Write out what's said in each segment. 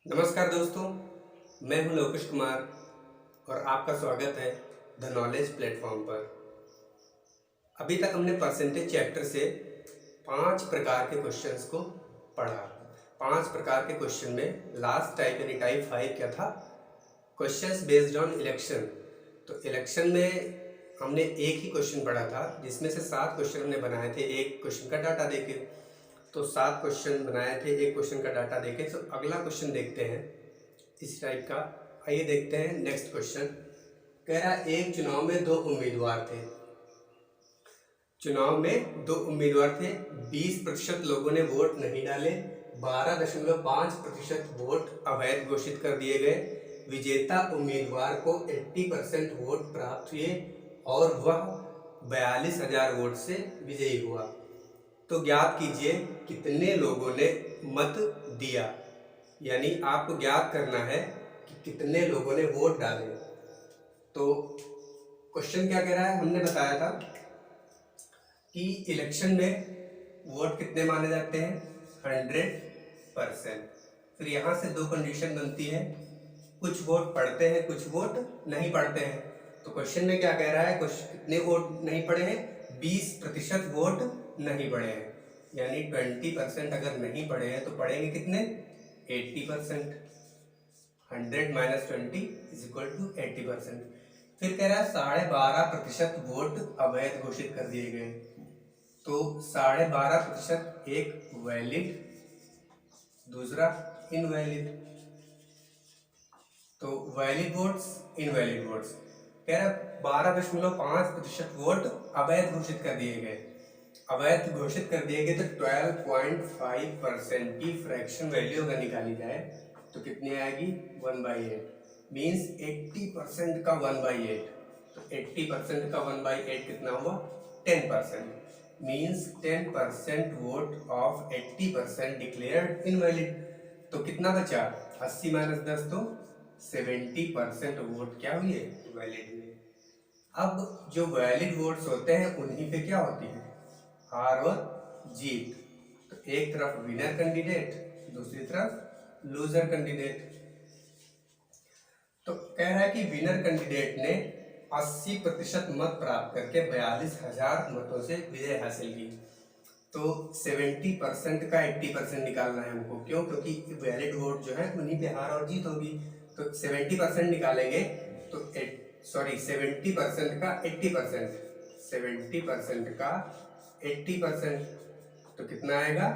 नमस्कार दोस्तों, मैं हूं लोकेश कुमार और आपका स्वागत है द नॉलेज प्लेटफॉर्म पर। अभी तक हमने परसेंटेज चैप्टर से 5 प्रकार के क्वेश्चंस को पढ़ा। 5 प्रकार के क्वेश्चन में लास्ट टाइप यानी टाइप 5 क्या था? Questions based on election. तो इलेक्शन में हमने एक ही क्वेश्चन पढ़ा था, जिसमें से 7 क्वेश्चन हमने बनाए थे एक क्वेश्चन का डाटा देके। तो 7 क्वेश्चन बनाए थे एक क्वेश्चन का डाटा देके। तो अगला क्वेश्चन देखते हैं इस टाइप का। आइए देखते हैं नेक्स्ट क्वेश्चन। कह रहा है एक चुनाव में 2 उम्मीदवार थे। चुनाव में 2 उम्मीदवार थे, 20% लोगों ने वोट नहीं डाले, 12.5% वोट अवैध घोषित कर दिए गए। विजेता उम्मीदवार को 80% वोट प्राप्त हुए और वह 42,000 वोट से विजयी हुआ। तो ज्ञात कीजिए कितने लोगों ने मत दिया। यानी आपको ज्ञात करना है कि कितने लोगों ने वोट डाले। तो क्वेश्चन क्या कह रहा है? हमने बताया था कि इलेक्शन में वोट कितने माने जाते हैं? 100%। फिर यहाँ से 2 कंडीशन बनती है, कुछ वोट पढ़ते हैं कुछ वोट नहीं पढ़ते हैं। तो क्वेश्चन में क्या कह रहा है? कितने वोट नहीं पढ़े हैं? 20% वोट नहीं पढ़े हैं, यानी 20% अगर नहीं पढ़े हैं तो पढ़ेंगे कितने? 80%। 100 माइनस 20 इज इक्वल टू 80%। फिर कह रहा है 12.5% वोट अवैध घोषित कर दिए गए। तो 12.5% एक वैलिड, दूसरा इनवैलिड। तो वैलिड वोट्स, इनवैलिड वोट्स। कह रहा है 12.5% वोट अवैध घोषित कर दिए गए। अवैध घोषित कर दिए गए तो 12.5% की फ्रैक्शन वैल्यू अगर निकाली जाए तो कितनी आएगी? 1/8। मीन्स 80% का 1/8। तो 80% का 1/8 कितना हुआ? 10%। Means 10% vote of 80% declared invalid. तो कितना बचा? 80 माइनस 10 तो 70% वोट क्या हुए? वैलिड हुए। अब जो वैलिड वोट्स होते हैं उन्हीं पे क्या होती है? हार और जीत। तो एक तरफ विनर कैंडिडेट, दूसरी तरफ लूजर कैंडिडेट। तो कह रहा है कि विनर कैंडिडेट ने 80% मत प्राप्त करके 42,000 मतों से विजय हासिल की। तो 70% का 80% निकालना है हमको। क्यों? क्योंकि वैलिड वोट जो है उन्हीं पे हार और जीत होगी। तो 70% निकालेंगे तो 70% का 80%, 70% का 80%, तो कितना आएगा?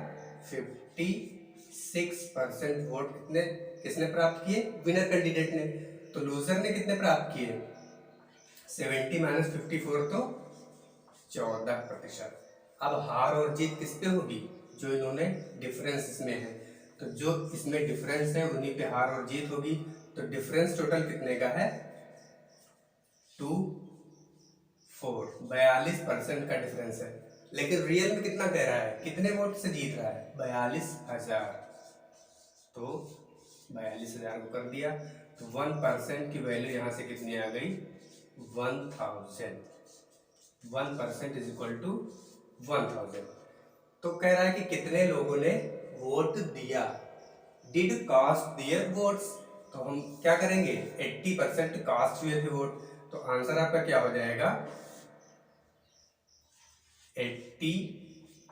56% वोट कितने किसने प्राप्त किए? विनर कैंडिडेट ने। तो लूजर ने कितने प्राप्त किए? 70 माइनस 54 तो 14%। अब हार और जीत किस पे होगी? जो इन्होंने डिफरेंस इसमें है, तो जो इसमें डिफरेंस है उन्हीं पे हार और जीत होगी। तो डिफरेंस टोटल कितने का है? 42% का डिफरेंस है। लेकिन रियल में कितना कह रहा है? कितने वोट से जीत रहा है? 42,000। तो 42,000 को कर दिया तो 1% की वैल्यू यहां से कितनी आ गई? 1000। 1% इज इक्वल टू 1000। तो कह रहा है कि कितने लोगों ने वोट दिया? Did cast their votes. तो हम क्या करेंगे? 80% कास्ट हुए थे वोट। तो आंसर आपका क्या हो जाएगा? 80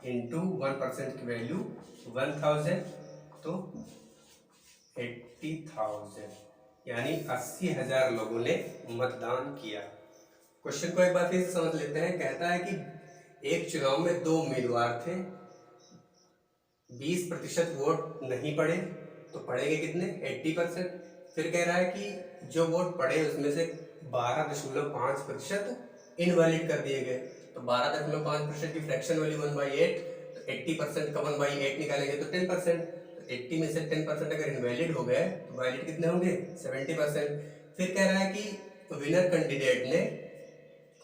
इंटू 1% की वैल्यू 1000, तो 80,000, यानी 80,000 लोगों ने मतदान किया। क्वेश्चन को एक बार फिर से समझ लेते हैं। कहता है कि एक चुनाव में 2 उम्मीदवार थे, 20% वोट नहीं पड़े, तो पड़ेंगे कितने? 80%। फिर कह रहा है कि जो वोट पड़े उसमें से 12.5% इनवैलिड कर दिए गए। तो 12.5% की फ्रैक्शन वैल्यू 1/8। तो 80% का 1/8 निकालेंगे तो 10%। तो 80 में से 10% अगर इनवैलिड हो गए तो वैलिड कितने होंगे? 70%। फिर कह रहा है कि विनर कैंडिडेट ने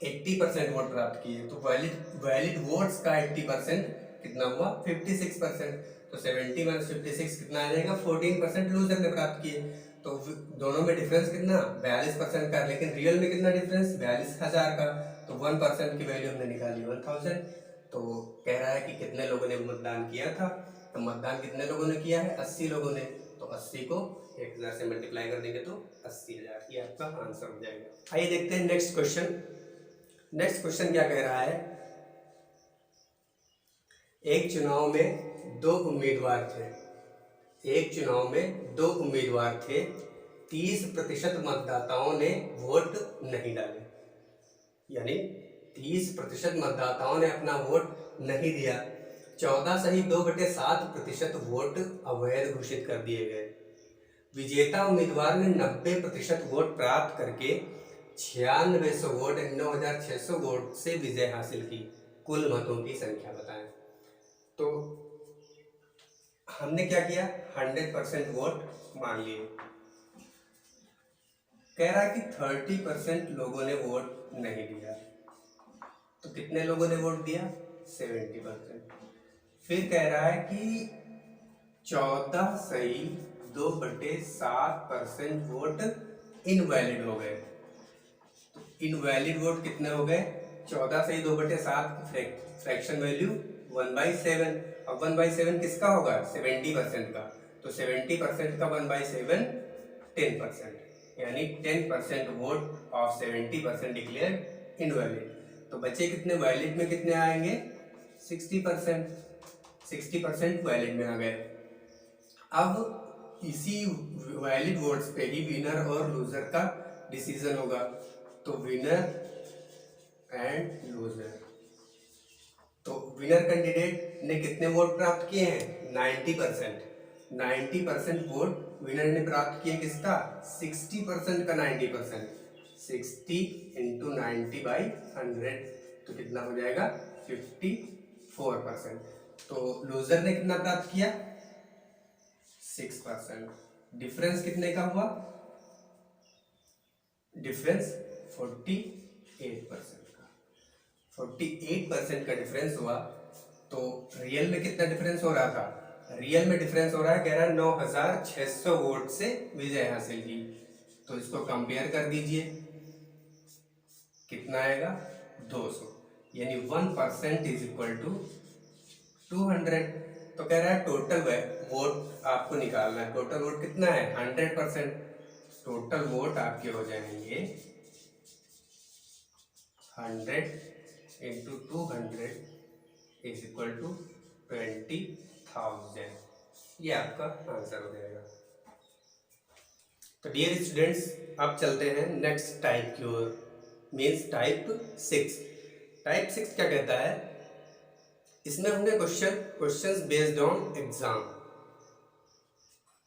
80% वोट प्राप्त किए। तो वैलिड वैलिड वोट्स का 80% कितना हुआ? 56%। तो 70 माइनस 56 कितना आ जाएगा? 14% लूजर ने प्राप्त किए। तो दोनों में डिफरेंस कितना? 42% का। लेकिन रियल में कितना डिफरेंस? 42,000 का। तो 1% की वैल्यू हमने निकाली 1000। तो कह रहा है कि कितने लोगों ने मतदान किया था? तो मतदान कितने लोगों ने किया है? 80 लोगों ने। तो 80 को 1000 से मल्टीप्लाई कर देंगे तो 80,000, ये आपका आंसर हो जाएगा। आइए देखते हैं नेक्स्ट क्वेश्चन। नेक्स्ट क्वेश्चन क्या कह रहा है, एक चुनाव में दो उम्मीदवार थे। एक चुनाव में दो उम्मीदवार थे, 30% मतदाताओं ने वोट नहीं डाले, यानी 30% मतदाताओं ने अपना वोट नहीं दिया। 14 सही 2/7% वोट अवैध घोषित कर दिए गए। विजेता उम्मीदवार ने 90% वोट प्राप्त करके 9600 वोट 9600 वोट से विजय हासिल की। कुल मतों की संख्या बताएं। तो हमने क्या किया, 100% वोट मान लिए। कह रहा है कि 30% लोगों ने वोट नहीं दिया, तो कितने लोगों ने वोट दिया, 70%। फिर कह रहा है कि 14 सही 2/7% वोट इनवैलिड हो गए। तो इनवैलिड वोट कितने हो गए, 14 सही 2/7 की फ्रैक्शन वैल्यू 1/7। अब 1/7 किसका होगा, 70% का। तो 70% का 1/7 10%, यानी 10% वोट ऑफ 70% डिक्लेयर इनवैलिड। तो बचे कितने, वैलिड में कितने आएंगे, 60%। 60% वैलिड में आ गए। अब इसी वैलिड वोट्स पे ही विनर और लूजर का डिसीजन होगा। तो विनर एंड लूजर, तो विनर कैंडिडेट ने कितने वोट प्राप्त किए हैं, 90%। 90% वोट विनर ने प्राप्त किए, किसका, 60% का 90%। 60 × 90/100, तो कितना हो जाएगा, 54%। तो लूजर ने कितना प्राप्त किया, 6%। डिफरेंस कितने का हुआ, डिफरेंस 48% का। 48% का डिफरेंस हुआ। तो रियल में कितना डिफरेंस हो रहा था, रियल में डिफरेंस हो रहा है, कह रहा है 9600 वोट से विजय हासिल की। तो इसको कंपेयर कर दीजिए, कितना आएगा, 200, यानी 1% इज इक्वल टू 200। तो कह रहा है टोटल वोट आपको निकालना है, टोटल वोट कितना है, 100%। टोटल वोट आपके हो जाएंगे 100 × 200 इज इक्वल टू 20,000, ये आपका आंसर हो जाएगा। तो डियर स्टूडेंट्स, अब चलते हैं नेक्स्ट टाइप की ओर, मीन्स टाइप 6। टाइप 6 क्या कहता है, इसमें होंगे क्वेश्चंस बेस्ड ऑन एग्जाम।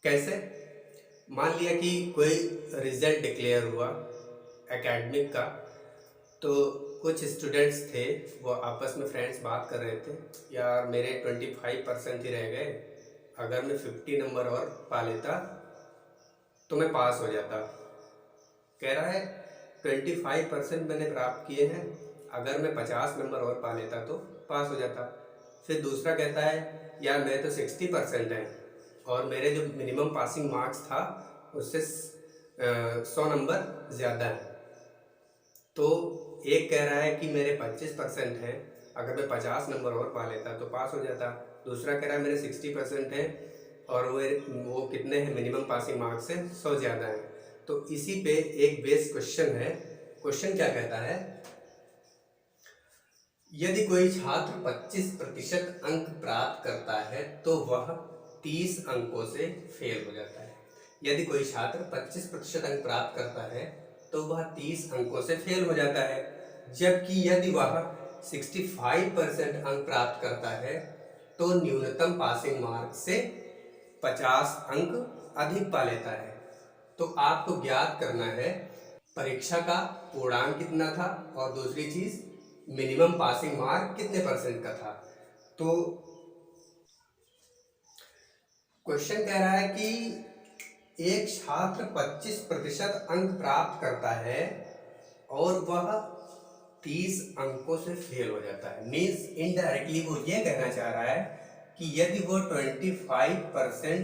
कैसे, मान लिया कि कोई रिजल्ट डिक्लेयर हुआ एकेडमिक का, तो कुछ स्टूडेंट्स थे, वो आपस में फ्रेंड्स बात कर रहे थे, यार मेरे 25% ही रह गए, अगर मैं 50 नंबर और पा लेता तो मैं पास हो जाता। कह रहा है 25% मैंने प्राप्त किए हैं, अगर मैं 50 नंबर और पा लेता तो पास हो जाता। फिर दूसरा कहता है, यार मेरे तो 60% है और मेरे जो मिनिमम पासिंग मार्क्स था उससे 100 नंबर ज़्यादा है। तो एक कह रहा है कि मेरे 25% हैं, अगर मैं 50 नंबर और पा लेता तो पास हो जाता। दूसरा कह रहा है मेरे 60% है और वो कितने हैं, मिनिमम पासिंग मार्क्स से 100 ज़्यादा है। तो इसी पे एक बेस क्वेश्चन है। क्वेश्चन क्या कहता है, यदि कोई छात्र 25% अंक प्राप्त करता है तो वह 30 अंकों से फेल हो जाता है। यदि कोई छात्र 25% अंक प्राप्त करता है तो वह 30 अंकों से फेल हो जाता है, जबकि यदि वह 65% अंक प्राप्त करता है तो न्यूनतम पासिंग मार्क से 50 अंक अधिक पा लेता है। तो आपको ज्ञात करना है परीक्षा का पूर्णांक कितना था और दूसरी चीज मिनिमम पासिंग मार्क कितने % का था। तो क्वेश्चन कह रहा है कि एक छात्र 25% अंक प्राप्त करता है और वह 30 अंकों से फेल हो जाता है। मीन्स इनडायरेक्टली वो ये कहना चाह रहा है कि यदि वो 25%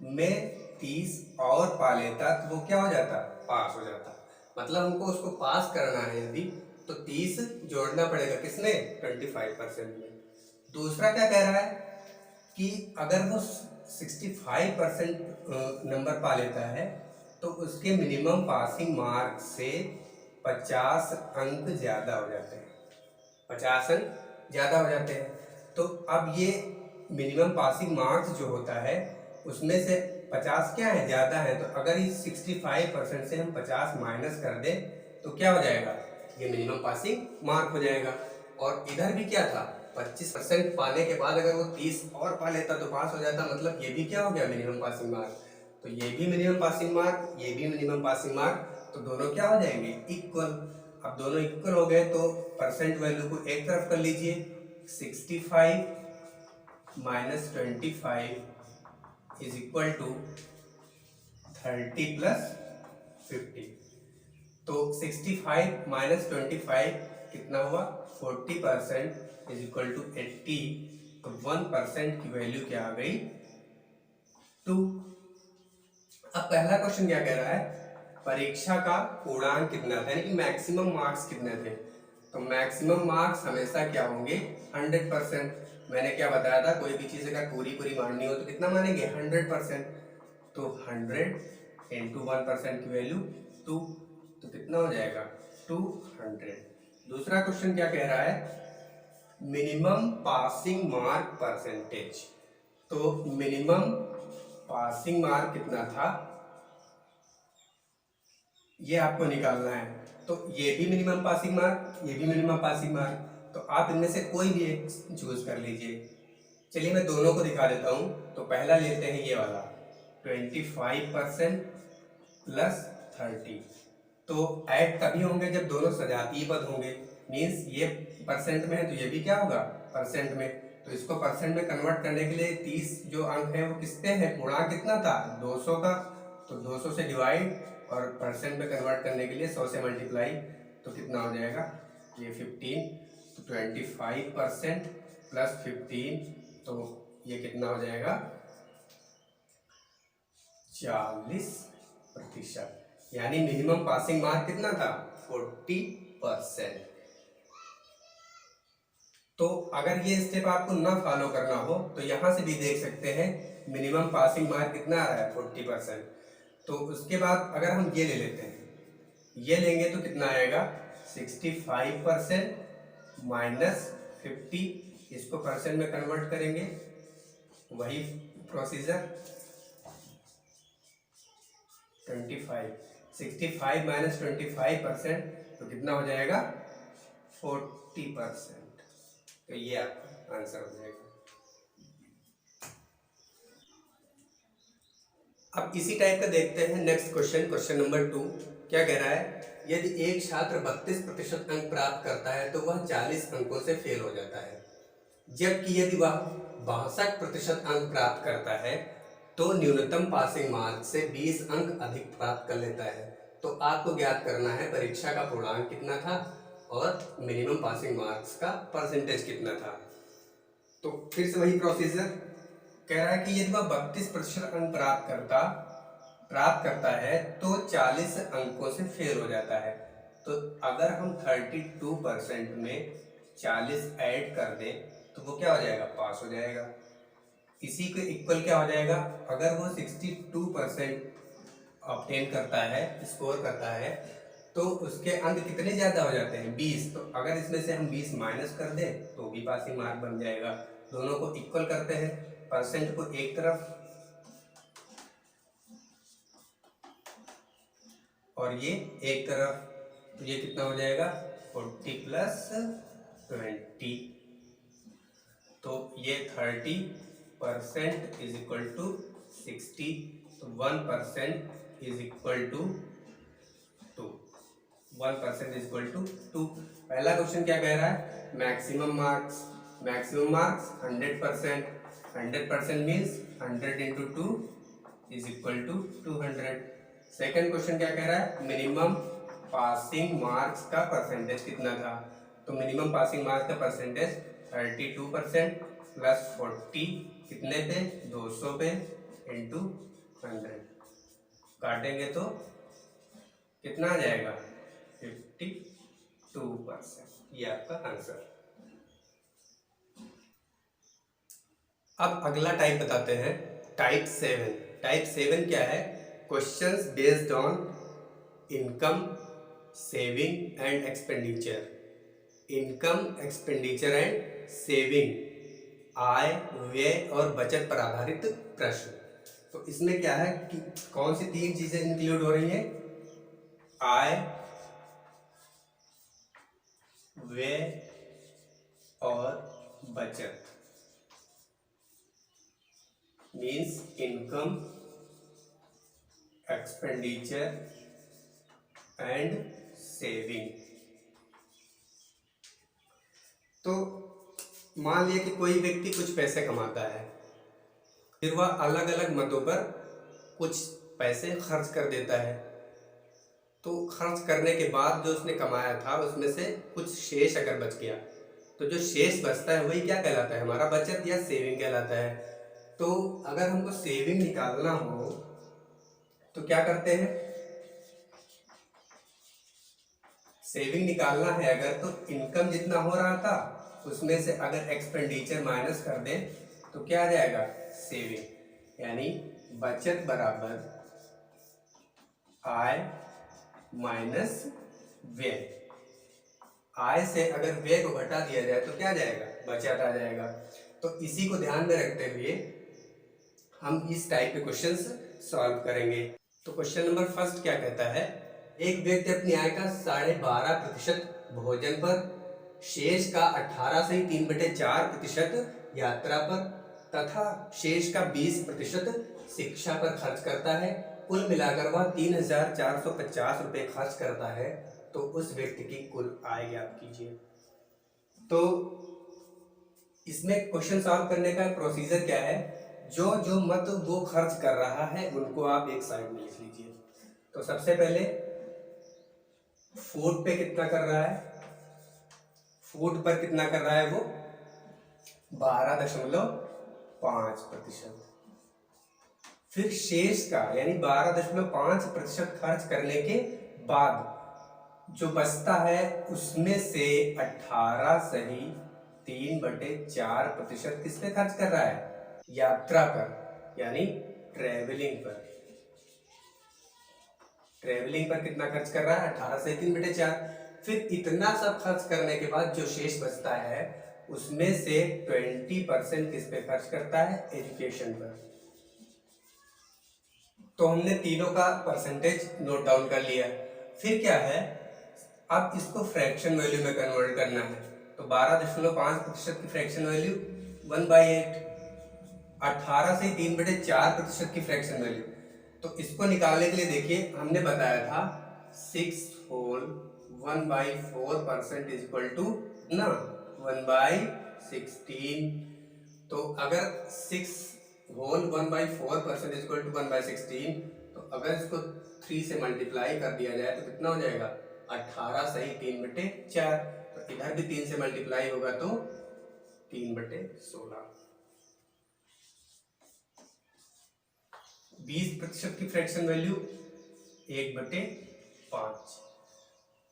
में 30 और पा लेता तो वो क्या हो जाता, पास हो जाता। मतलब हमको उसको पास करना है यदि, तो 30 जोड़ना पड़ेगा किसमें, 25% में। दूसरा क्या कह रहा है कि अगर वो 65% नंबर पा लेता है तो उसके मिनिमम पासिंग मार्क से 50 अंक ज़्यादा हो जाते हैं, 50 अंक ज़्यादा हो जाते हैं। तो अब ये मिनिमम पासिंग मार्क्स जो होता है उसमें से 50 क्या है, ज़्यादा है। तो अगर इस 65% से हम 50 माइनस कर दें तो क्या हो जाएगा, ये मिनिमम पासिंग मार्क हो जाएगा। और इधर भी क्या था, 25% पाने के बाद अगर वो 30 और पा लेता तो पास हो जाता, मतलब ये भी क्या हो गया, मिनिमम पासिंग मार्क। तो ये भी मिनिमम पासिंग मार्क, ये भी मिनिमम पासिंग मार्क, तो दोनों क्या हो जाएंगे, इक्वल। अब दोनों इक्वल हो गए तो परसेंट वैल्यू को एक तरफ कर लीजिए, 65 minus 25 is equal to 30 plus 50। तो 65 माइनस 25 कितना हुआ, 40% इज इक्वल टू 80। तो 1% की वैल्यू क्या आ गई, 2। अब पहला क्वेश्चन क्या कह रहा है, परीक्षा का पूर्णांक कितना था, यानी कि मैक्सिमम मार्क्स कितने थे। तो मैक्सिमम मार्क्स हमेशा क्या होंगे, 100%। मैंने क्या बताया था, कोई भी चीज़ अगर पूरी पूरी माननी हो तो कितना मानेंगे, 100%। तो 100 इंटू 1% की वैल्यू 2, तो कितना हो जाएगा, 200। दूसरा क्वेश्चन क्या कह रहा है, मिनिमम पासिंग मार्क परसेंटेज। तो मिनिमम पासिंग मार्क कितना था ये आपको निकालना है। तो ये भी मिनिमम पासिंग मार्क, ये भी मिनिमम पासिंग मार्क, तो आप इनमें से कोई भी एक चूज कर लीजिए। चलिए मैं दोनों को दिखा देता हूँ। तो पहला लेते हैं ये वाला, 25% प्लस 30। तो ऐड तभी होंगे जब दोनों सजातीय पद होंगे, मीन्स ये परसेंट में है तो ये भी क्या होगा, परसेंट में। तो इसको परसेंट में कन्वर्ट करने के लिए 30 जो अंक है वो किसते हैं, पूर्णांक कितना था, 200 का। तो 200 से डिवाइड और परसेंट में कन्वर्ट करने के लिए 100 से मल्टीप्लाई, तो कितना हो जाएगा, ये 15। तो 25% प्लस 15, तो ये कितना हो जाएगा, 40%। यानी मिनिमम पासिंग मार्क कितना था, 40%। तो अगर ये स्टेप आपको ना फॉलो करना हो तो यहां से भी देख सकते हैं मिनिमम पासिंग मार्क कितना आ रहा है, 40%। तो उसके बाद अगर हम ये ले लेते हैं, ये लेंगे तो कितना आएगा, 65% माइनस 50, इसको परसेंट में कन्वर्ट करेंगे, वही प्रोसीजर, 65 माइनस 25%, तो कितना हो जाएगा, 40%। तो ये आपका आंसर हो जाएगा। अब इसी टाइप का देखते हैं नेक्स्ट क्वेश्चन, क्वेश्चन नंबर 2। क्या कह रहा है, यदि एक छात्र 32% अंक प्राप्त करता है तो वह 40 अंकों से फेल हो जाता है, जबकि यदि वह 62% अंक प्राप्त करता है तो न्यूनतम पासिंग मार्क से 20 अंक अधिक प्राप्त कर लेता है। तो आपको ज्ञात करना है परीक्षा का पूर्णांक कितना था और मिनिमम पासिंग मार्क्स का परसेंटेज कितना था। तो फिर से वही प्रोसीजर, कह रहा है कि यदि वह 32% अंक प्राप्त करता है तो 40 अंकों से फेल हो जाता है। तो अगर हम 32% में 40 ऐड कर दें तो वो क्या हो जाएगा, पास हो जाएगा। इसी के इक्वल क्या हो जाएगा, अगर वो 62% ऑब्टेन करता है, स्कोर करता है, तो उसके अंक कितने ज़्यादा हो जाते हैं, 20। तो अगर इसमें से हम 20 माइनस कर दें तो भी पासिंग मार्क बन जाएगा। दोनों को इक्वल करते हैं, परसेंट को एक तरफ और ये एक तरफ, तो ये कितना हो जाएगा, 40 प्लस 20। तो ये 30% इज इक्वल टू 60। तो 1% is equal to 2। 1% is equal to 2। पहला क्वेश्चन क्या कह रहा है, maximum marks. Maximum marks 100%, 100% means 100 into 2 is equal to 200। Second question क्या कह रहा है, मिनिमम पासिंग मार्क्स का परसेंटेज कितना था। तो मिनिमम पासिंग मार्क्स का परसेंटेज 32% प्लस 40 कितने पे, 200 पे इंटू 100, काटेंगे तो कितना आ जाएगा, 52%। ये आपका आंसर। अब अगला टाइप बताते हैं, टाइप 7 क्या है? Questions based on income, saving and expenditure. Income, expenditure and saving, आय, व्यय और बचत पर आधारित प्रश्न। तो इसमें क्या है कि कौन सी 3 चीजें इंक्लूड हो रही हैं? आय, व्यय और बचत। Means income, expenditure and saving. तो मान लिया कि कोई व्यक्ति कुछ पैसे कमाता है, फिर वह अलग अलग मदों पर कुछ पैसे खर्च कर देता है। तो खर्च करने के बाद जो उसने कमाया था उसमें से कुछ शेष अगर बच गया, तो जो शेष बचता है वही क्या कहलाता है? हमारा बचत या सेविंग कहलाता है। तो अगर हमको सेविंग निकालना हो तो क्या करते हैं? सेविंग निकालना है अगर, तो इनकम जितना हो रहा था उसमें से अगर एक्सपेंडिचर माइनस कर दें तो क्या आ जाएगा? सेविंग। यानी बचत बराबर आय माइनस व्यय। आय से अगर व्यय को घटा दिया जाए तो क्या आ जाएगा? बचत आ जाएगा। तो इसी को ध्यान में रखते हुए हम इस टाइप के क्वेश्चंस सॉल्व करेंगे। तो क्वेश्चन नंबर फर्स्ट क्या कहता है? एक व्यक्ति अपनी आय का 12.5% भोजन पर, शेष का 18 से 3/4% यात्रा पर तथा शेष का 20% शिक्षा पर खर्च करता है। कुल मिलाकर वह 3,450 रुपये खर्च करता है। तो उस व्यक्ति की कुल आय ज्ञात कीजिए। तो इसमें क्वेश्चन सॉल्व करने का प्रोसीजर क्या है? जो जो मत वो खर्च कर रहा है उनको आप एक साइड में लिख लीजिए। तो सबसे पहले फूड पे कितना कर रहा है? फूड पर कितना कर रहा है वो? 12.5%। फिर शेष का यानी 12.5% खर्च करने के बाद जो बचता है उसमें से 18 सही 3/4% किस पे खर्च कर रहा है? यात्रा पर, यानी ट्रेवलिंग पर। ट्रेवलिंग पर कितना खर्च कर रहा है? 18 से 3/4। फिर इतना सब खर्च करने के बाद जो शेष बचता है उसमें से 20% किस पे खर्च करता है? एजुकेशन पर। तो हमने तीनों का परसेंटेज नोट डाउन कर लिया। फिर क्या है? अब इसको फ्रैक्शन वैल्यू में कन्वर्ट करना है। तो 12.5% की फ्रैक्शन वैल्यू 1/8, 18 से 3/4% की फ्रैक्शन वैल्यू। तो इसको निकालने के लिए देखिए हमने बताया था 6 होल 1/4% इज इक्वल टू ना 1/16। तो अगर 6 होल 1/4% इज इक्वल टू 1/16, तो अगर इसको 3 से मल्टीप्लाई कर दिया जाए तो कितना हो जाएगा? 18 सही 3/4। तो इधर भी 3 से मल्टीप्लाई होगा तो 3/16। 20% की फ्रैक्शन वैल्यू 1/5।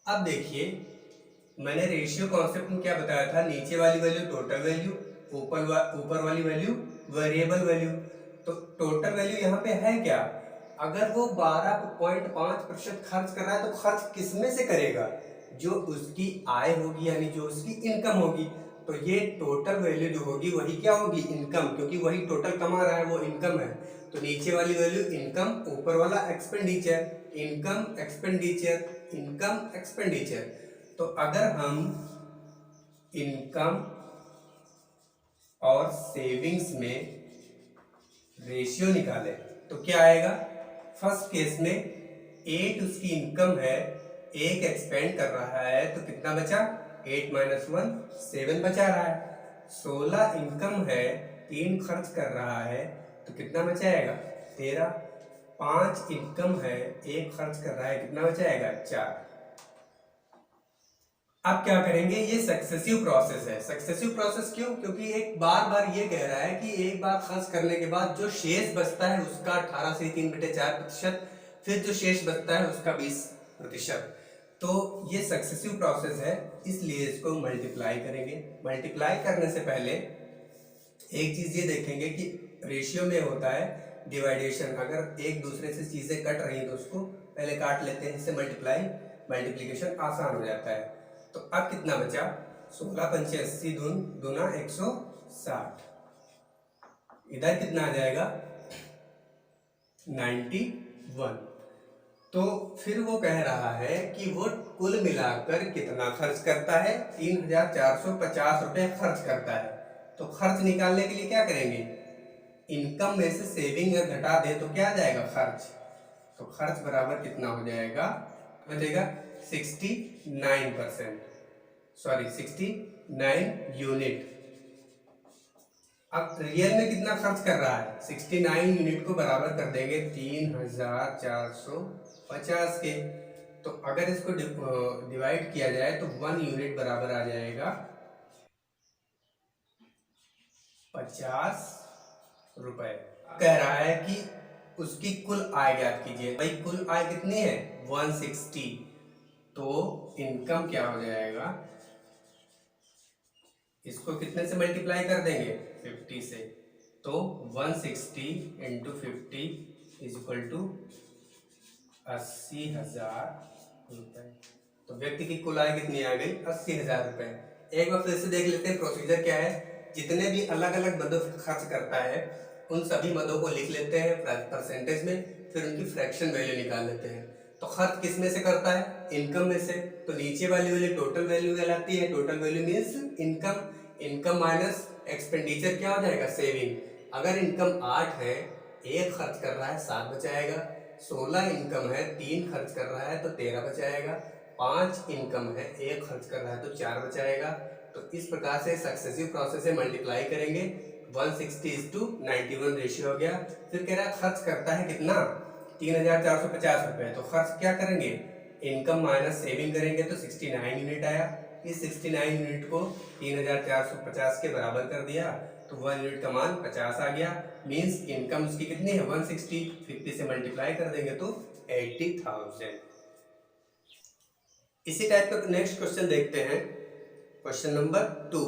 अब देखिए मैंने रेशियो कॉन्सेप्ट में क्या बताया था? नीचे वाली वैल्यू टोटल वैल्यू, ऊपर वाली वैल्यू वेरिएबल वैल्यू। तो टोटल वैल्यू यहाँ पे है क्या? अगर वो 12.5% खर्च कर रहा है तो खर्च किसमें से करेगा? जो उसकी आय होगी यानी जो उसकी इनकम होगी। तो ये टोटल वैल्यू जो होगी वही क्या होगी? इनकम, क्योंकि वही टोटल कमा रहा है, वो इनकम है। तो नीचे वाली वैल्यू इनकम, ऊपर वाला expenditure. Income expenditure, income expenditure. तो अगर हम इनकम और सेविंग्स में रेशियो निकाले तो क्या आएगा? फर्स्ट केस में 8 उसकी इनकम है, 1 एक्सपेंड कर रहा है, तो कितना बचा? 8 - 1 7 बचा रहा है। 16 इनकम है, 3 खर्च कर रहा है, तो कितना बचाएगा? 13। 5 इनकम है, 1 खर्च कर रहा है, कितना बचाएगा? 4। अब क्या करेंगे? ये सक्सेसिव प्रोसेस है। सक्सेसिव प्रोसेस क्यों? क्योंकि एक बार बार ये कह रहा है कि एक बार खर्च करने के बाद जो शेष बचता है उसका 18 से 3/4%, फिर जो शेष बचता है उसका 20%। तो ये सक्सेसिव प्रोसेस है, इसलिए इसको मल्टीप्लाई करेंगे। मल्टीप्लाई करने से पहले एक चीज ये देखेंगे कि रेशियो में होता है डिवाइडेशन, अगर एक दूसरे से चीजें कट रही हैं तो उसको पहले काट लेते हैं, जिससे मल्टीप्लिकेशन आसान हो जाता है। तो अब कितना बचा, 16 पंचे 80 दूना 160, इधर कितना आ जाएगा 91। तो फिर वो कह रहा है कि वो कुल मिलाकर कितना खर्च करता है, 3450 रुपये खर्च करता है। तो खर्च निकालने के लिए क्या करेंगे, इनकम में से सेविंग अगर घटा दे तो क्या आ जाएगा खर्च, तो खर्च बराबर कितना हो जाएगा, बचेगा 69%, सॉरी 69 यूनिट। अब रियल में कितना खर्च कर रहा है, 69 यूनिट को बराबर कर देंगे 3450 के। तो अगर इसको डिवाइड किया जाए तो 1 यूनिट बराबर आ जाएगा 50 रुपए। कह रहा है कि उसकी कुल आय ज्ञात कीजिए। भाई कुल आय कितनी है 160, तो इनकम क्या हो जाएगा, इसको कितने से मल्टीप्लाई कर देंगे 50 से, तो 160 इंटू 50 इज इक्वल टू 80,000 रुपए। तो व्यक्ति की कुल आय कितनी आ गई 80,000 रुपए। एक बार फिर से देख लेते हैं प्रोसीजर क्या है। जितने भी अलग अलग मदों खर्च करता है उन सभी मदों को लिख लेते हैं परसेंटेज में, फिर उनकी फ्रैक्शन वैल्यू निकाल लेते हैं। तो खर्च किस में से करता है, इनकम में से, तो नीचे वाली वैल्यू टोटल वैल्यू कहलाती है। Total value means income, income minus expenditure क्या हो जाएगा सेविंग। अगर इनकम 8 है, 1 खर्च कर रहा है 7 बचाएगा, 16 इनकम है 3 खर्च कर रहा है तो 13 बचाएगा, 5 इनकम है 1 खर्च कर रहा है तो 4 बचाएगा। तो इस प्रकार से सक्सेसिव प्रोसेस से मल्टीप्लाई करेंगे, 160:91 रेशियो हो गया। फिर कह रहा है खर्च करता है कितना 3450 रुपए, तो खर्च क्या करेंगे, इनकम माइनस सेविंग करेंगे तो 69 यूनिट आया। इस 69 यूनिट को 3450 के बराबर कर दिया तो 1 यूनिट का मान 50 आ गया। मींस इनकम उसकी कितनी है 160, 50 से मल्टीप्लाई कर देंगे तो 80,000। इसी टाइप का नेक्स्ट क्वेश्चन देखते हैं। क्वेश्चन नंबर 2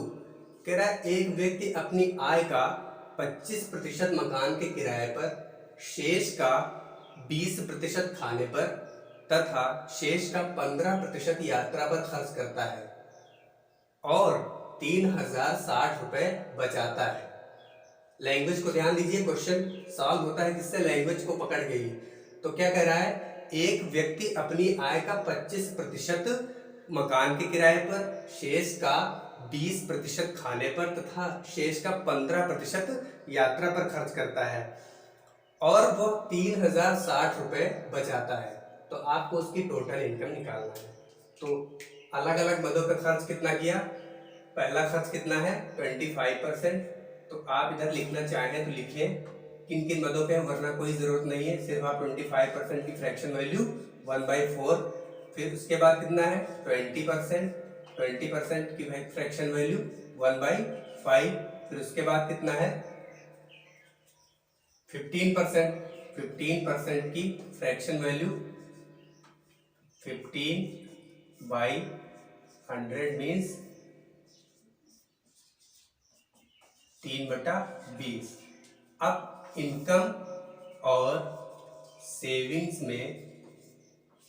कह रहा है एक व्यक्ति अपनी आय का 25% मकान के किराए पर, शेष का 20% खाने पर तथा शेष का 15% यात्रा पर खर्च करता है और 3060 रुपए बचाता है। लैंग्वेज को ध्यान दीजिए, क्वेश्चन सॉल्व होता है जिससे लैंग्वेज को पकड़ गई। तो क्या कह रहा है, एक व्यक्ति अपनी आय का 25% मकान के किराए पर, शेष का 20% खाने पर तथा शेष का 15% यात्रा पर खर्च करता है और वो 3060 रुपए बचाता है। तो आपको उसकी टोटल इनकम निकालना है। तो अलग अलग मदों पर खर्च कितना किया, पहला खर्च कितना है 25%। तो आप इधर लिखना चाहें तो लिखिए किन किन मदों पे है, वरना कोई जरूरत नहीं है, सिर्फ आप 25% की फ्रैक्शन वैल्यू 1/4। फिर उसके बाद कितना है 20%, 20% की फ्रैक्शन वैल्यू 1/5। फिर उसके बाद कितना है 15%, 15% की फ्रैक्शन वैल्यू 15/100 मीन्स 3/20। अब इनकम और सेविंग्स में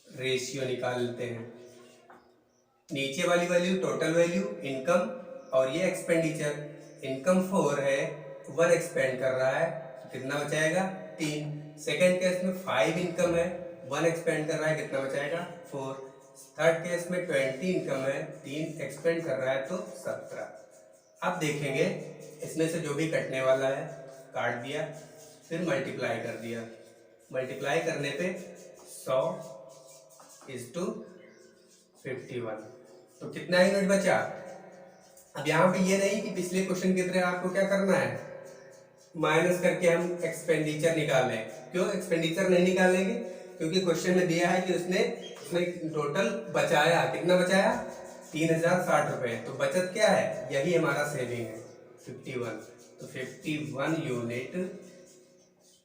रेशियो निकाल लेते हैं। नीचे वाली वैल्यू टोटल वैल्यू इनकम और ये एक्सपेंडिचर। इनकम 4 है, 1 एक्सपेंड कर रहा है तो कितना बचाएगा 3। सेकेंड केस में 5 इनकम है, 1 एक्सपेंड कर रहा है, कितना बचाएगा 4। थर्ड केस में 20 इनकम है, 3 एक्सपेंड कर रहा है तो 17। अब देखेंगे इसमें से जो भी कटने वाला है काट दिया, फिर मल्टीप्लाई कर दिया। मल्टीप्लाई करने पे 100:51, तो कितना यूनिट बचा। अब यहाँ पे ये नहीं कि पिछले क्वेश्चन की तरह आपको क्या करना है माइनस करके हम एक्सपेंडिचर निकालें। क्यों एक्सपेंडिचर नहीं निकालेंगे, क्योंकि क्वेश्चन में दिया है कि उसने टोटल बचाया, कितना बचाया 3060 रुपए। तो बचत क्या है, यही हमारा सेविंग है 51। तो 51 यूनिट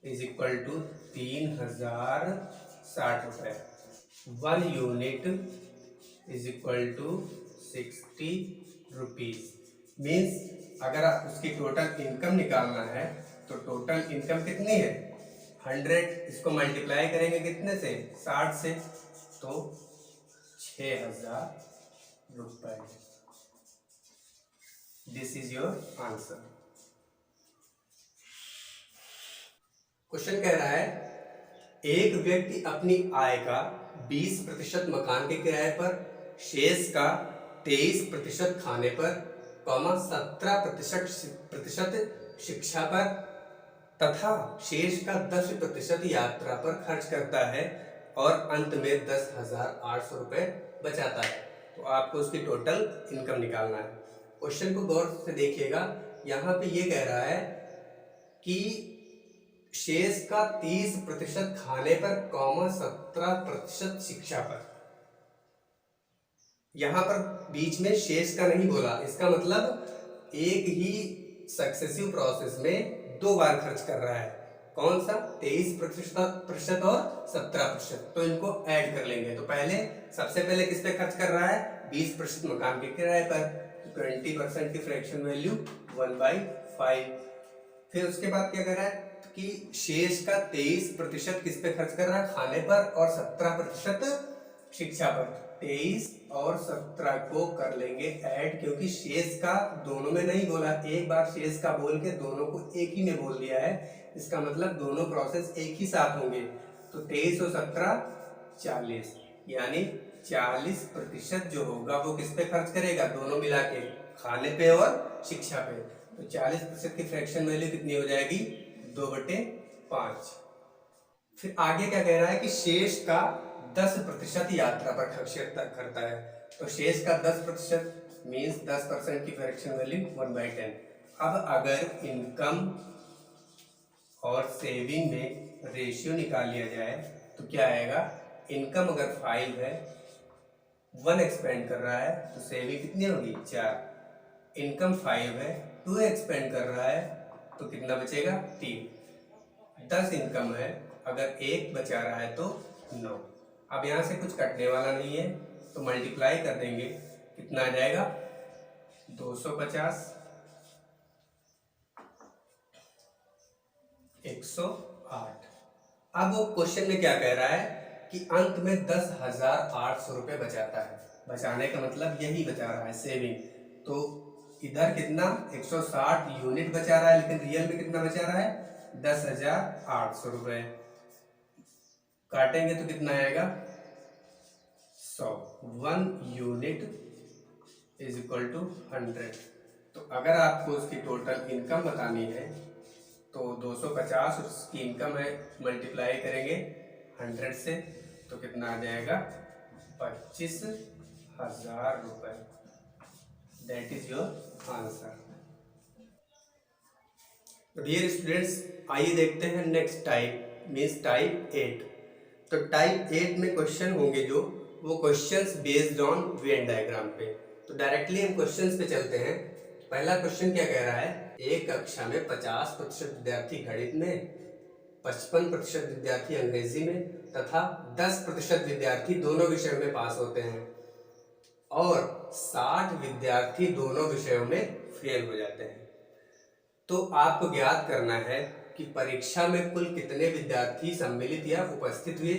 इज इक्वल टू 3060 रुपए। 1 unit is equal to 60 rupees. Means अगर आप उसकी टोटल इनकम निकालना है तो टोटल इनकम कितनी है 100, इसको मल्टीप्लाई करेंगे कितने से 60 से, तो 6,000 रुपए। This is your answer. Question कह रहा है एक व्यक्ति अपनी आय का 20% मकान के किराए पर, शेष का 23% खाने पर, 17% शिक्षा पर तथा शेष का 10% यात्रा पर खर्च करता है और अंत में 10,800 रुपए बचाता है। तो आपको उसकी टोटल इनकम निकालना है। क्वेश्चन को गौर से देखिएगा, यहाँ पे ये कह रहा है कि शेष का 30% खाने पर, 17% शिक्षा पर। यहां पर बीच में शेष का नहीं बोला, इसका मतलब एक ही सक्सेसिव प्रोसेस में 2 बार खर्च कर रहा है। कौन सा 23% और 17%, तो इनको ऐड कर लेंगे। तो सबसे पहले किस पे खर्च कर रहा है 20% मकान के किराए पर, 20% की फ्रैक्शन वैल्यू 1/5। फिर उसके बाद क्या कर रहा है कि शेष का 23% किस पे खर्च कर रहा है खाने पर, और 17% शिक्षा पर। 23 और 17 को कर लेंगे ऐड, क्योंकि शेष का दोनों में नहीं बोला, एक बार शेष का बोल के दोनों को एक ही में बोल दिया है। इसका मतलब दोनों प्रोसेस एक ही साथ होंगे। तो 23 और 17 40, यानी 40% जो होगा वो किस पे खर्च करेगा, दोनों मिला के, खाने पे और शिक्षा पे। तो 40% की फ्रैक्शन वैल्यू कितनी हो जाएगी 2/5। फिर आगे क्या कह रहा है कि शेष का 10% यात्रा पर खर्च करता है। तो शेष का 10% मीन्स 10% की फ्रैक्शन वैल्यू 1/10। अब अगर इनकम और सेविंग में रेशियो निकाल लिया जाए तो क्या आएगा, इनकम अगर 5 है, 1 एक्सपेंड कर रहा है, तो सेविंग कितनी होगी 4। इनकम 5 है, 2 एक्सपेंड कर रहा है, तो कितना बचेगा 3। 10 इनकम है, अगर 1 बचा रहा है तो 9। अब यहाँ से कुछ कटने वाला नहीं है, तो मल्टीप्लाई कर देंगे, कितना आ जाएगा 250, 108। अब वो क्वेश्चन में क्या कह रहा है कि अंत में 10,800 रुपये बचाता है। बचाने का मतलब यही बचा रहा है सेविंग। तो इधर कितना 160 यूनिट बचा रहा है, लेकिन रियल में कितना बचा रहा है 10,800 रुपये। काटेंगे तो कितना आएगा 100। 1 यूनिट इज इक्वल टू 100। तो अगर आपको उसकी टोटल इनकम बतानी है तो 250 उसकी इनकम है, मल्टीप्लाई करेंगे 100 से, तो कितना आ जाएगा 25,000 रुपये। That is your answer. तो डियर स्टूडेंट्स, आइए देखते हैं नेक्स्ट टाइप, मीन्स टाइप 8। तो टाइप 8 में क्वेश्चन होंगे जो वो questions based on Venn diagram पे। तो डायरेक्टली हम क्वेश्चंस पे चलते हैं। पहला क्वेश्चन क्या कह रहा है, एक कक्षा में 50% विद्यार्थी गणित में, 55% विद्यार्थी अंग्रेजी में तथा 10% विद्यार्थी दोनों विषयों में पास होते हैं और 60 विद्यार्थी दोनों विषयों में फेल हो जाते हैं। तो आपको ज्ञात करना है कि परीक्षा में कुल कितने विद्यार्थी सम्मिलित या उपस्थित हुए।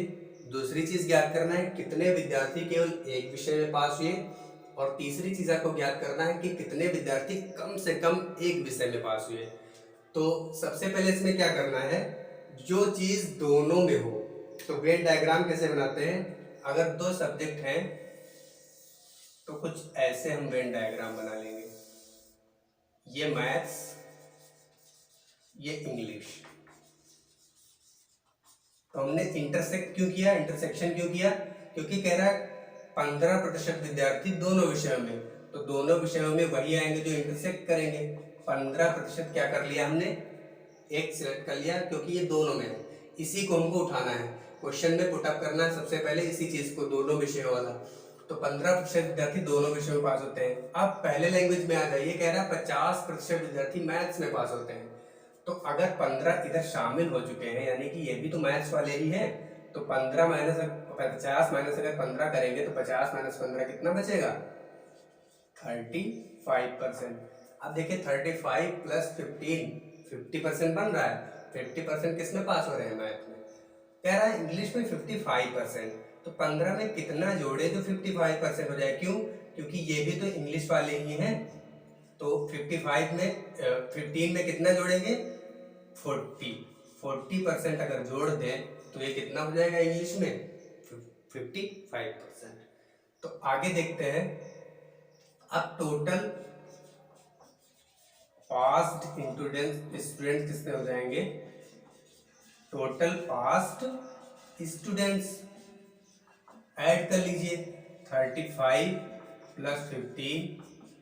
दूसरी चीज ज्ञात करना है कितने विद्यार्थी केवल एक विषय में पास हुए, और तीसरी चीज आपको ज्ञात करना है कि कितने विद्यार्थी कम से कम एक विषय में पास हुए। तो सबसे पहले इसमें क्या करना है, जो चीज दोनों में हो, तो वेन डायग्राम कैसे बनाते हैं, अगर 2 सब्जेक्ट हैं तो कुछ ऐसे हम वेन डायग्राम बना लेंगे। ये मैथ्स, ये इंग्लिश। तो हमने इंटरसेक्ट क्यों किया, इंटरसेक्शन क्यों किया, क्योंकि कह रहा है 15% विद्यार्थी दोनों विषयों में, तो दोनों विषयों में वही आएंगे जो इंटरसेक्ट करेंगे। 15% क्या कर लिया हमने, एक सिलेक्ट कर लिया क्योंकि ये दोनों में है, इसी को हमको उठाना है, क्वेश्चन में पुटअप करना है सबसे पहले इसी चीज को, दोनों विषयों वाला। तो 15% विद्यार्थी दोनों विषयों में पास होते हैं। अब पहले लैंग्वेज में आ जाइए, कह रहा है 50% विद्यार्थी मैथ्स में पास होते हैं। तो अगर 15 इधर शामिल हो चुके हैं, यानी कि ये भी तो मैथ्स वाले ही हैं, तो 15 माइनस 50 माइनस अगर 15 करेंगे तो 50 माइनस 15 कितना बचेगा 35%। अब देखिए 35 प्लस 15, 50% बन रहा है। 50% किस में पास हो रहे हैं? मैथ में। कह रहा है इंग्लिश में 55%, तो 15 में कितना जोड़े तो 55% हो जाए? क्यों? क्योंकि ये भी तो इंग्लिश वाले ही हैं। तो 55 में 15 में कितना जोड़ेंगे? 40% अगर जोड़ दें तो ये कितना हो जाएगा इंग्लिश में? 55%। तो आगे देखते हैं। अब टोटल पास्ट स्टूडेंट कितने हो जाएंगे? टोटल पास्ट स्टूडेंट्स ऐड कर लीजिए। 35 प्लस 15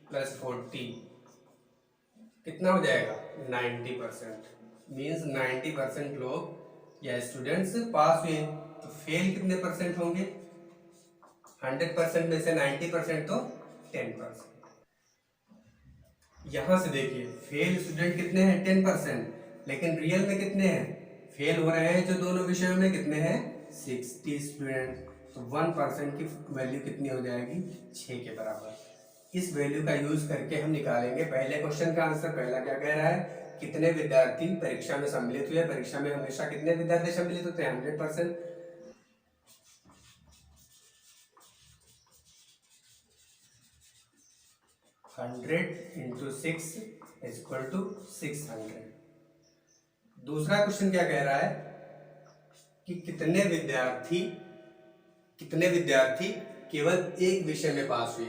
प्लस 40 कितना हो जाएगा? 90%। मीन्स 90% लोग या स्टूडेंट्स पास हुए। तो फेल कितने परसेंट होंगे? 100% में से 90% तो 10%। यहां से देखिए फेल स्टूडेंट कितने हैं? 10%। लेकिन रियल में कितने हैं फेल हो रहे हैं? जो दोनों विषयों में कितने हैं? 60 स्टूडेंट। तो 1% की वैल्यू कितनी हो जाएगी? 6 के बराबर। इस वैल्यू का यूज करके हम निकालेंगे पहले क्वेश्चन का आंसर। पहला क्या कह रहा है? कितने विद्यार्थी परीक्षा में सम्मिलित हुए? परीक्षा में हमेशा कितने विद्यार्थी सम्मिलित होते हैं? 100%। 100 इंटू 6 इक्वल टू 600। दूसरा क्वेश्चन क्या कह रहा है कि कितने विद्यार्थी केवल एक विषय में पास हुए?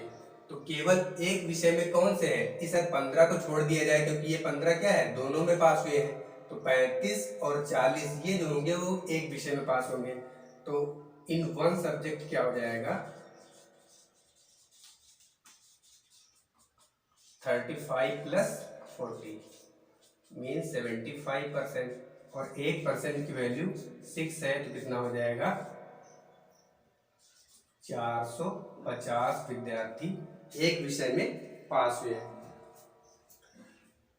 तो केवल एक विषय में कौन से हैं? इस 15 को छोड़ दिया जाए क्योंकि ये 15 क्या है? दोनों में पास हुए हैं। तो 35 और 40 ये जो होंगे वो एक विषय में पास होंगे। तो इन वन सब्जेक्ट क्या हो जाएगा? 35 प्लस 40 मीन 75%। और 1% की वैल्यू 6 है तो कितना हो जाएगा? 450 विद्यार्थी एक विषय में पास हुए।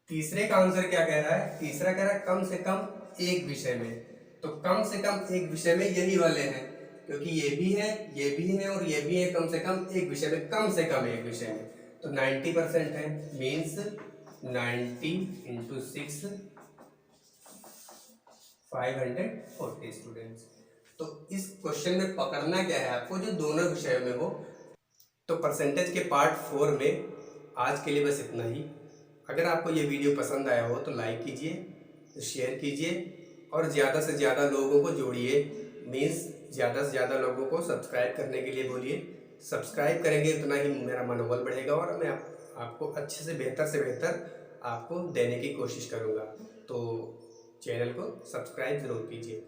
तीसरे का आंसर क्या कह रहा है? तीसरा कह रहा है कम से कम एक विषय में। तो कम से कम एक विषय में यही वाले हैं, क्योंकि ये भी है, ये भी है और ये भी है। कम से कम एक विषय में, कम से कम एक विषय में तो 90% है। Means 90 into 6 540 students. तो इस क्वेश्चन में पकड़ना क्या है आपको? जो दोनों विषयों में हो। तो परसेंटेज के पार्ट 4 में आज के लिए बस इतना ही। अगर आपको ये वीडियो पसंद आया हो तो लाइक कीजिए, शेयर कीजिए और ज़्यादा से ज़्यादा लोगों को जोड़िए। मीन्स ज़्यादा से ज़्यादा लोगों को सब्सक्राइब करने के लिए बोलिए। सब्सक्राइब करेंगे उतना ही मेरा मनोबल बढ़ेगा और मैं आपको अच्छे से बेहतर आपको देने की कोशिश करूँगा। तो चैनल को सब्सक्राइब ज़रूर कीजिए।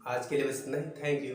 आज के लिए बस इतना ही। Thank you.